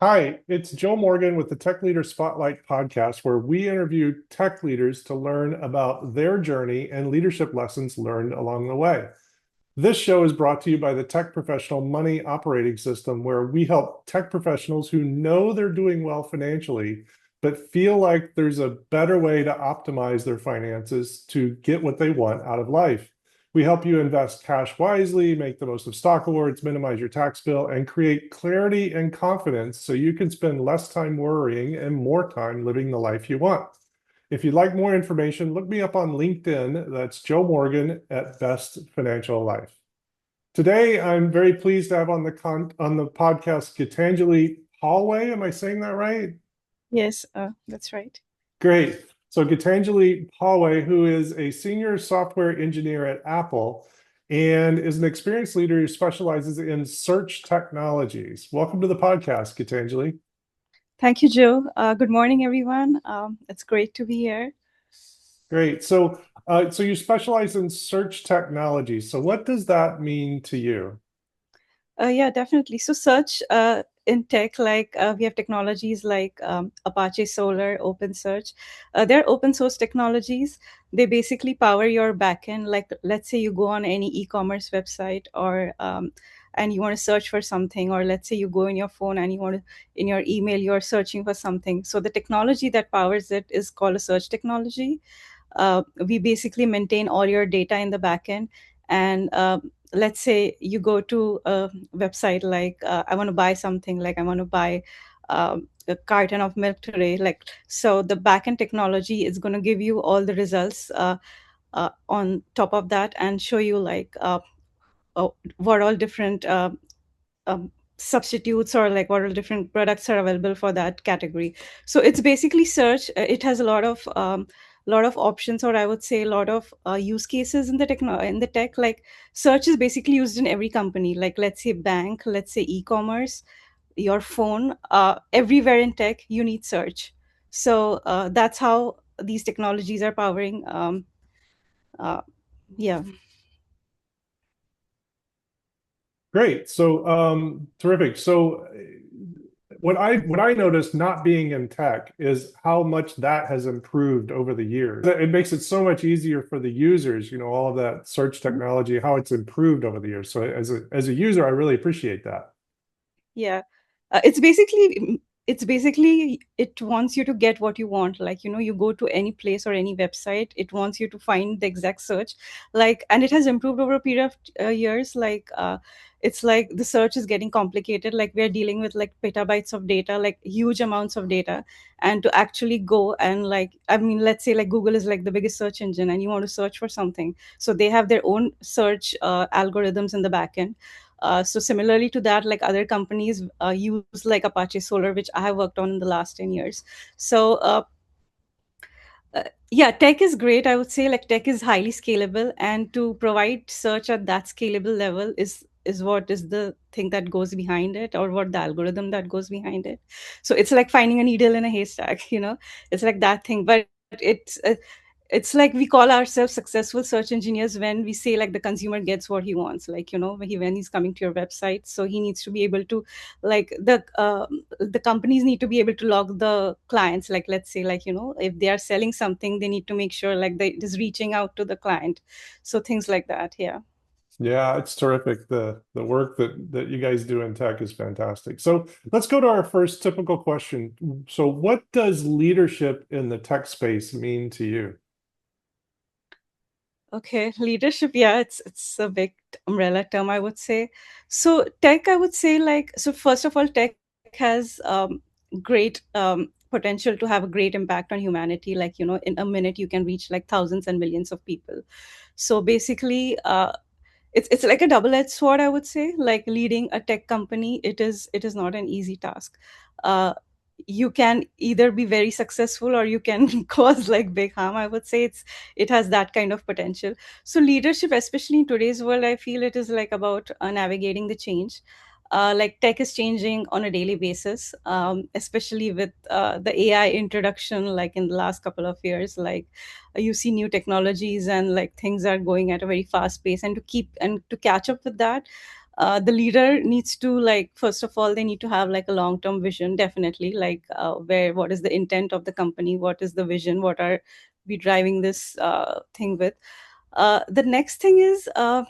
Hi, it's Joe Morgan with the Tech Leader Spotlight podcast, where we interview tech leaders to learn about their journey and leadership lessons learned along the way. This show is brought to you by the Tech Professional Money Operating System, where we help tech professionals who know they're doing well financially, but feel like there's a better way to optimize their finances to get what they want out of life. We help you invest cash wisely, make the most of stock awards, minimize your tax bill, and create clarity and confidence so you can spend less time worrying and more time living the life you want. If you'd like more information, look me up on LinkedIn. That's Joe Morgan at Best Financial Life. Today, I'm very pleased to have on the podcast Gitanjali Palwe. Am I saying that right? Yes, that's right. Great. So Gitanjali Palwe, who is a senior software engineer at Apple and is an experienced leader who specializes in search technologies. Welcome to the podcast, Gitanjali. Thank you, Joe. Good morning, everyone. It's great to be here. Great. So you specialize in search technology. So what does that mean to you? Yeah, definitely. So search in tech, we have technologies like Apache Solar, OpenSearch. They're open source technologies. They basically power your backend. Like, let's say you go on any e-commerce website or and you want to search for something, or let's say you go in your phone and you want to, in your email, you're searching for something. So the technology that powers it is called a search technology. We basically maintain all your data in the backend. And let's say you go to a website like I want to buy something, like I want to buy a carton of milk today. Like, so the backend technology is going to give you all the results on top of that and show you what all different substitutes, or like what all different products are available for that category. So it's basically search. It has a lot of options, or I would say a lot of use cases in the tech. Like, search is basically used in every company, like let's say bank, let's say e-commerce, your phone, everywhere in tech you need search. So that's how these technologies are powering. Uh, yeah. Great. Terrific. What I noticed not being in tech is how much that has improved over the years. It makes it so much easier for the users, all of that search technology, how it's improved over the years. So as a user, I really appreciate that. Yeah, it's basically it wants you to get what you want. Like, you go to any place or any website, it wants you to find the exact search. Like, and it has improved over a period of years. Like, it's like the search is getting complicated. Like, we're dealing with like petabytes of data, like huge amounts of data. And to actually go and, like, I mean, let's say like Google is like the biggest search engine, and you want to search for something, so they have their own search algorithms in the backend. So similarly to that, like other companies use like Apache Solar, which I have worked on in the last 10 years. So yeah, tech is great. I would say like tech is highly scalable, and to provide search at that scalable level is what is the thing that goes behind it, or what the algorithm that goes behind it. So it's like finding a needle in a haystack. It's like that thing. But it's like we call ourselves successful search engineers when we say like the consumer gets what he wants. Like, when he's coming to your website, so he needs to be able to, like, the companies need to be able to log the clients. Like, let's say, like, if they are selling something, they need to make sure like it is reaching out to the client. So things like that. Yeah. Yeah, it's terrific. The work that you guys do in tech is fantastic. So let's go to our first typical question. So what does leadership in the tech space mean to you? Okay, leadership. Yeah, it's a big umbrella term, I would say. So tech, I would say, like, so first of all, tech has great potential to have a great impact on humanity. Like, in a minute you can reach like thousands and millions of people. So basically, it's like a double-edged sword, I would say. Like, leading a tech company, it is not an easy task. uh, you can either be very successful, or you can cause like big harm. I would say it has that kind of potential. So leadership, especially in today's world, I feel it is like about navigating the change. Like, tech is changing on a daily basis, especially with the AI introduction, like in the last couple of years. Like, you see new technologies, and like things are going at a very fast pace, and to catch up with that, the leader needs to, like, first of all, they need to have like a long term vision, definitely, like where what is the intent of the company, what is the vision, what are we driving this thing with. The next thing is, I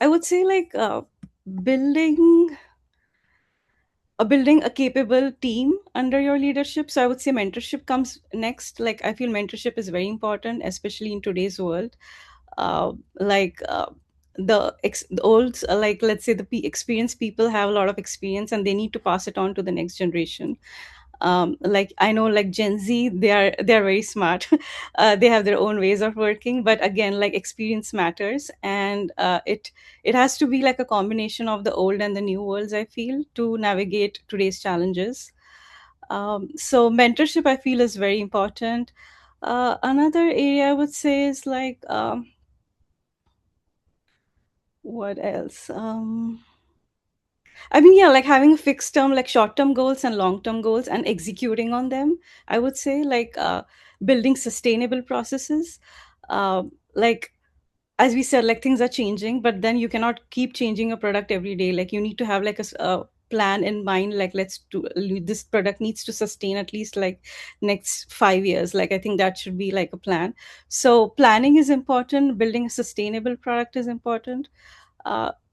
would say, like, building building a capable team under your leadership. So I would say mentorship comes next. Like, I feel mentorship is very important, especially in today's world. Like, the old, like, let's say the experienced people have a lot of experience and they need to pass it on to the next generation. Like, I know, like, Gen Z, they are very smart. They have their own ways of working, but again, like, experience matters, and it has to be like a combination of the old and the new worlds, I feel, to navigate today's challenges. So mentorship, I feel, is very important. Another area I would say is like, what else? I mean, yeah, like having a fixed term, like short term goals and long term goals, and executing on them. I would say, like, building sustainable processes. Like, as we said, like, things are changing, but then you cannot keep changing a product every day. Like, you need to have like a plan in mind. Like, let's do, this product needs to sustain at least like next 5 years. Like, I think that should be like a plan. So planning is important. Building a sustainable product is important.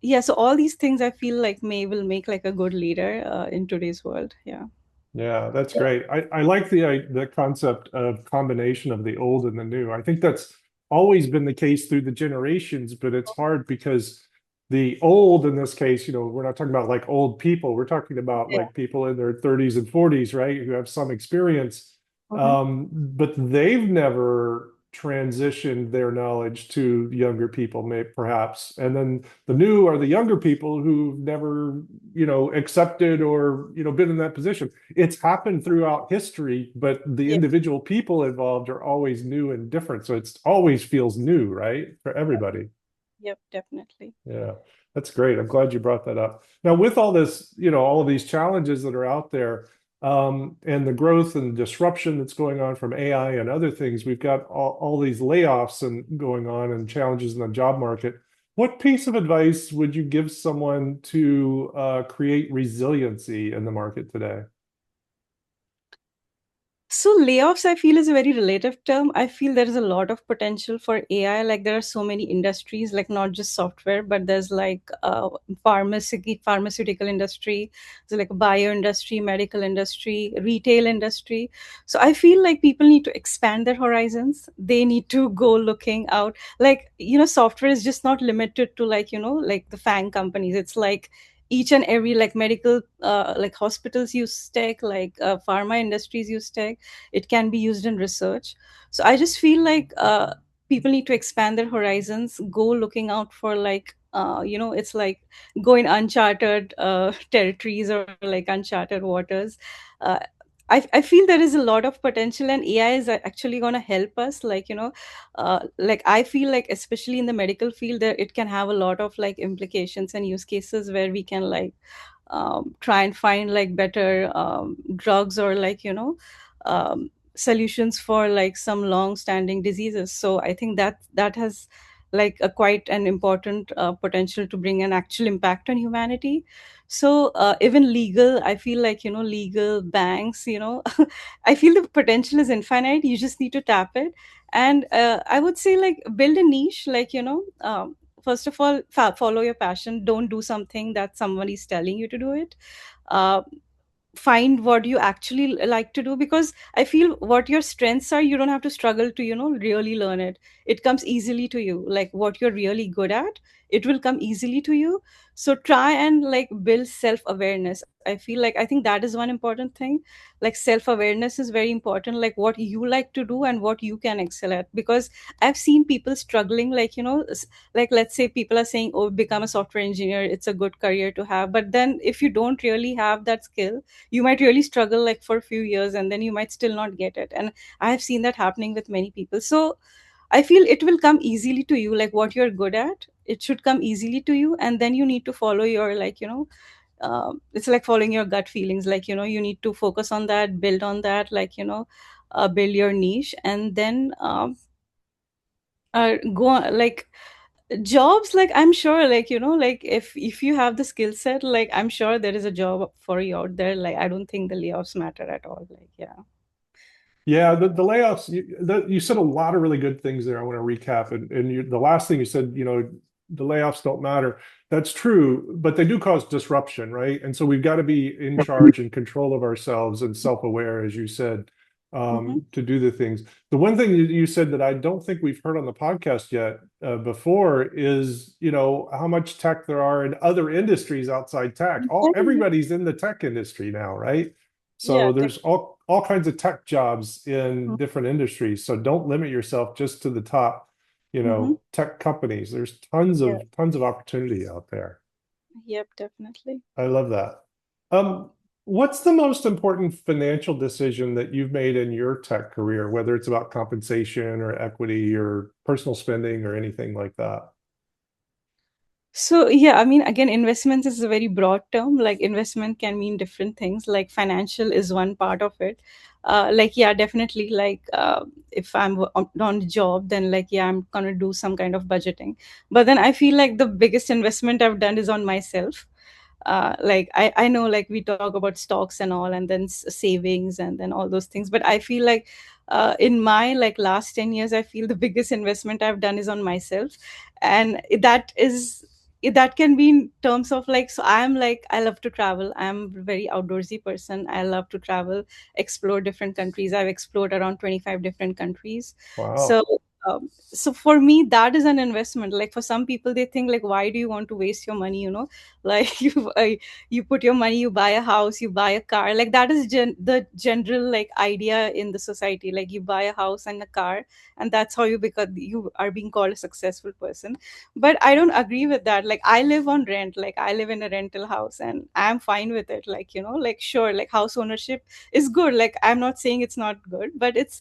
Yeah, so all these things I feel like may will make like a good leader in today's world. Yeah. Yeah, that's great. I like the concept of combination of the old and the new. I think that's always been the case through the generations, but it's hard because the old in this case, we're not talking about like old people. We're talking about Yeah. like people in their 30s and 40s, right? Who have some experience. Mhm. But they've never transitioned their knowledge to younger people, may perhaps. And then the new are the younger people who've never, accepted or, been in that position. It's happened throughout history, but the Yeah. individual people involved are always new and different. So it's always feels new, right? For everybody. Yep, definitely. Yeah, that's great. I'm glad you brought that up. Now, with all this, all of these challenges that are out there, and the growth and disruption that's going on from AI and other things, we've got all these layoffs and going on and challenges in the job market. What piece of advice would you give someone to create resiliency in the market today? So layoffs, I feel, is a very relative term. I feel there is a lot of potential for AI. Like, there are so many industries, like not just software, but there's like pharmaceutical industry, there's like bio industry, medical industry, retail industry. So I feel like people need to expand their horizons. They need to go looking out. Like, software is just not limited to, like, like the FANG companies. It's like each and every, like, medical, like hospitals use tech, like pharma industries use tech. It can be used in research. So I just feel like people need to expand their horizons, go looking out for, like, it's like go in uncharted territories, or like uncharted waters. uh, I feel there is a lot of potential, and AI is actually going to help us, like, like, I feel like, especially in the medical field, there it can have a lot of like implications and use cases where we can, like, try and find like better drugs, or like, solutions for like some long standing diseases. So I think that has like a quite an important potential to bring an actual impact on humanity. So even legal, I feel like, legal, banks, I feel the potential is infinite. You just need to tap it. And I would say, like, build a niche, like, first of all, follow your passion. Don't do something that somebody's telling you to do it. uh, Find what you actually like to do, because I feel what your strengths are, you don't have to struggle to, really learn it. It comes easily to you. Like, what you're really good at, it will come easily to you. So try and, like, build self awareness. I feel like, I think that is one important thing. Like, self awareness is very important, like what you like to do and what you can excel at. Because I've seen people struggling, like, like, let's say people are saying, oh, become a software engineer, it's a good career to have, but then if you don't really have that skill, you might really struggle like for a few years, and then you might still not get it. And I have seen that happening with many people. So I feel it will come easily to you. Like, what you're good at, it should come easily to you, and then you need to follow your, like, it's like following your gut feelings. Like, you need to focus on that, build on that, like, build your niche, and then go on, like, Jobs, like I'm sure, like like if you have the skill set, like I'm sure there is a job for you out there. Like I don't think the layoffs matter at all. Like yeah. Yeah, the layoffs, you said a lot of really good things there. I want to recap. And the last thing you said, the layoffs don't matter. That's true, but they do cause disruption, right? And so we've got to be in charge and control of ourselves and self-aware, as you said, Hmm. to do the things. The one thing you said that I don't think we've heard on the podcast yet before is, how much tech there are in other industries outside tech. Everybody's in the tech industry now, right? Yeah, So there's all kinds of tech jobs in different industries. So don't limit yourself just to the top, mm-hmm. tech companies. There's Yeah. tons of opportunity out there. Yep, definitely. I love that. Um, what's the most important financial decision that you've made in your tech career, whether it's about compensation or equity or personal spending or anything like that? So yeah, I mean, again, investments is a very broad term. Like investment can mean different things. Like financial is one part of it. Like yeah, definitely. Like if I'm on a job, then like yeah, I'm gonna do some kind of budgeting. But then I feel like the biggest investment I've done is on myself. Like I know like we talk about stocks and all and then savings and then all those things, but I feel like in my like last 10 years I feel the biggest investment I've done is on myself. And that can be in terms of like, so I'm like, I love to travel, I'm a very outdoorsy person, I love to travel, explore different countries. I've explored around 25 different countries. So Wow. so for me that is an investment. Like for some people they think like, why do you want to waste your money, like you put your money, you buy a house, you buy a car. Like that is the general like idea in the society, like you buy a house and a car, and that's how you become, you are being called a successful person. But I don't agree with that. Like I live on rent, like I live in a rental house and I'm fine with it. Like like sure, like house ownership is good, like I'm not saying it's not good, but it's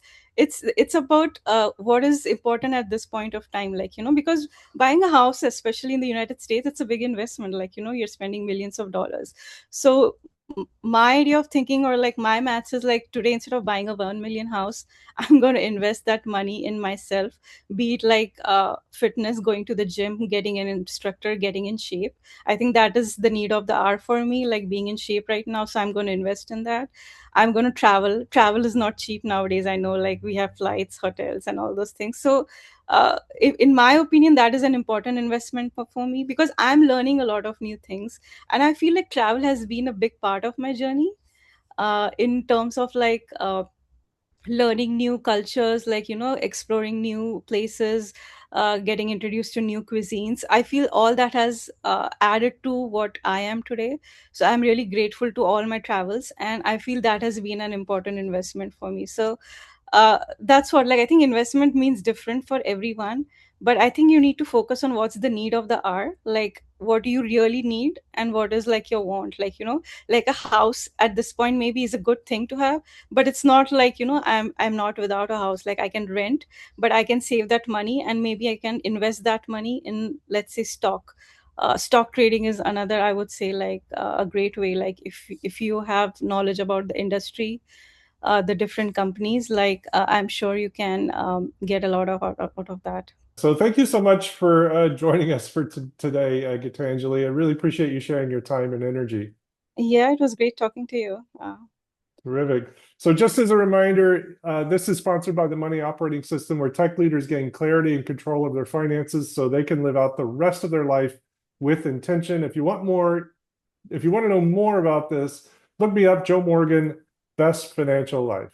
about what is important at this point of time. Like because buying a house, especially in the United States, it's a big investment. Like you're spending millions of dollars. So my idea of thinking, or like my maths is like, today instead of buying a 1 million house, I'm going to invest that money in myself. Be it like fitness, going to the gym, getting an instructor, getting in shape. I think that is the need of the hour for me, like being in shape right now, so I'm going to invest in that. I'm going to travel is not cheap nowadays. I know, like we have flights, hotels and all those things. So in my opinion, that is an important investment for me, because I'm learning a lot of new things. And I feel like travel has been a big part of my journey, in terms of like learning new cultures, like exploring new places, getting introduced to new cuisines. I feel all that has added to what I am today. So I'm really grateful to all my travels, and I feel that has been an important investment for me. So that's what, like I think investment means different for everyone, but I think you need to focus on what's the need of the hour, like what do you really need and what is like your want. Like like a house at this point maybe is a good thing to have, but it's not like I'm not without a house. Like I can rent, but I can save that money and maybe I can invest that money in, let's say, stock trading is another, I would say, like a great way. Like if you have knowledge about the industry, the different companies, like I'm sure you can get a lot of out of that. So thank you so much for joining us for today, Gitanjali. I really appreciate you sharing your time and energy. Yeah, it was great talking to you. Terrific. So just as a reminder, this is sponsored by the Money Operating System, where tech leaders gain clarity and control of their finances so they can live out the rest of their life with intention. If you want to know more about this, look me up, Joe Morgan, Best Financial Life.